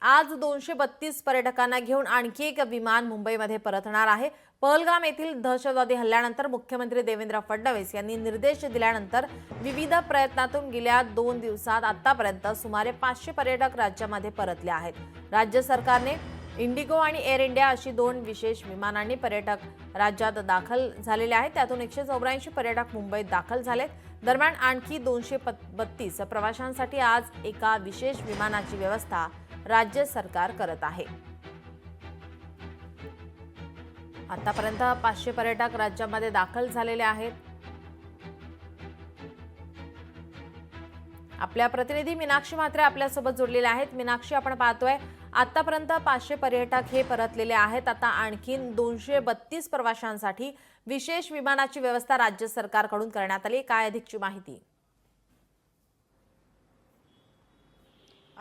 आज 232 पर्यटकांना घेऊन आणखी एक विमान मुंबईमध्ये परतणार आहे। पहलगाम येथील दहशतवादी हल्ल्यानंतर मुख्यमंत्री देवेंद्र फडणवीस यांनी निर्देश दिल्यानंतर विविध प्रयत्नातून गेल्या 2 दिवसात आतापर्यंत सुमारे 500 पर्यटक राज्यामध्ये परतले आहेत। राज्य सरकारने इंडिगो आणि एअर इंडिया अशी 2 विशेष विमानांनी पर्यटक राज्यात दाखल झालेले आहेत। त्यातून 184 पर्यटक मुंबईत दाखल झालेत। दरम्यान आणखी 232 प्रवाशांसाठी आज एका विशेष विमानाची व्यवस्था राज्य सरकार करत आहे। आतापर्यंत 500 पर्यटक राज्यामध्ये दाखल झालेले आहेत। आपल्या प्रतिनिधी मीनाक्षी म्हात्रे आपल्यासोबत जोडलेले आहेत। मीनाक्षी, आपण पाहतोय आतापर्यंत 500 पर्यटक हे परतलेले आहेत। आता आणखीन 232 प्रवाशांसाठी विशेष विमानाची व्यवस्था राज्य सरकारकडून करण्यात आली। काय अधिकची माहिती?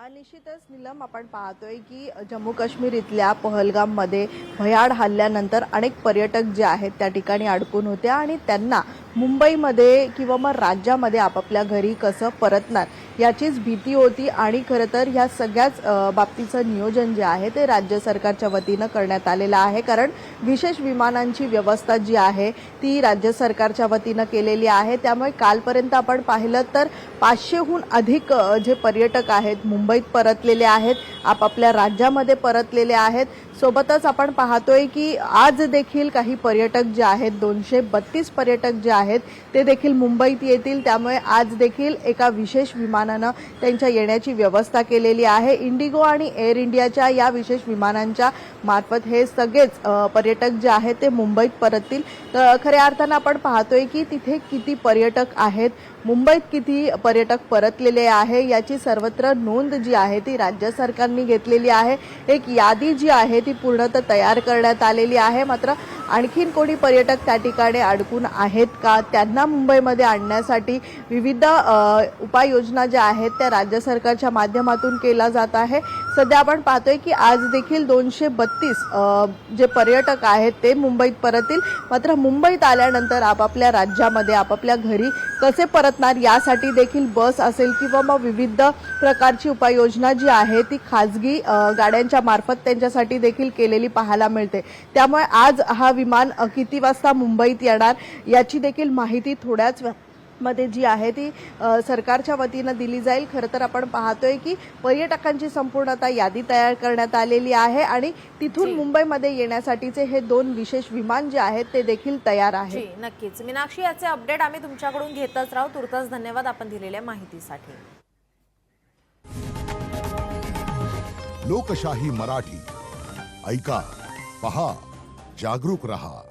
निश्चितच नीलम, आपण पाहतोय की जम्मू काश्मीर इथल्या पहलगाममध्ये भयाड हल्ल्यानंतर अनेक पर्यटक जे आहेत त्या ठिकाणी अडकून होते आणि त्यांना मुंबईमध्ये किंवा मग राज्यामध्ये आपापल्या घरी कसं परतणार याचीच भीती होती। आणि खरं तर ह्या सगळ्याच बाबतीचं नियोजन जे आहे ते राज्य सरकारच्या वतीनं करण्यात आलेलं आहे। कारण विशेष विमानांची व्यवस्था जी आहे ती राज्य सरकारच्या वतीनं केलेली आहे। त्यामुळे कालपर्यंत आपण पाहिलं तर 500हून अधिक जे पर्यटक आहेत मुंबईत परतलेले आहेत, आपापल्या राज्यामध्ये परतलेले आहेत। सोबतच आपण पाहतोय की आज देखील काही पर्यटक जे आहेत 232 पर्यटक जे आहेत ते देखील मुंबईत येतील। त्यामुळे आज देखील एका विशेष विमानानं त्यांच्या येण्याची व्यवस्था केलेली आहे। इंडिगो आणि एअर इंडियाच्या या विशेष विमानांच्या मार्फत हे सगळेच पर्यटक जे आहेत ते मुंबईत परततील। तर खऱ्या अर्थानं आपण पाहतोय की तिथे किती पर्यटक आहेत, मुंबईत किती पर्यटक परतलेले आहे याची सर्वत्र नोंद जी आहे ती राज्य सरकारने घेतलेली आहे। एक यादी जी आहे ती पूर्णतः तयार करण्यात आलेली आहे। मात्र आणखीन कोणी पर्यटक त्या ठिकाणी अडकून आहेत का, त्यांना मुंबईमध्ये आणण्यासाठी विविध उपाययोजना ज्या आहेत त्या राज्य सरकारच्या माध्यमातून केला जात आहे। सध्या आपण पाहतोय की आज देखील 232 जे पर्यटक आहेत ते मुंबईत परततील। मात्र मुंबईत आल्यानंतर आपापल्या राज्यामध्ये आपापल्या घरी कसे परतणार यासाठी देखील बस असेल किंवा मग विविध प्रकारची उपाययोजना जी आहे ती खाजगी गाड्यांच्या मार्फत त्यांच्यासाठी देखील केलेली पाहायला मिळते। त्यामुळे आज हा विमान किती वाजता मुंबईत येणार याची देखील माहिती थोड्याच मध्ये जी आहे ती सरकारच्या वतीनं दिली जाईल। खरं तर आपण पाहतोय की पर्यटकांची संपूर्ण आता यादी तयार करण्यात आलेली आहे आणि तिथून मुंबईमध्ये येण्यासाठीचे हे 2 विशेष विमान जे आहेत ते देखील तयार आहे। नक्कीच मीनाक्षी, याचे अपडेट आम्ही तुमच्याकडून घेतच राहू। तुर्तास धन्यवाद आपण दिलेल्या माहितीसाठी। लोकशाही मराठी ऐका, पहा, जागरूक रहा।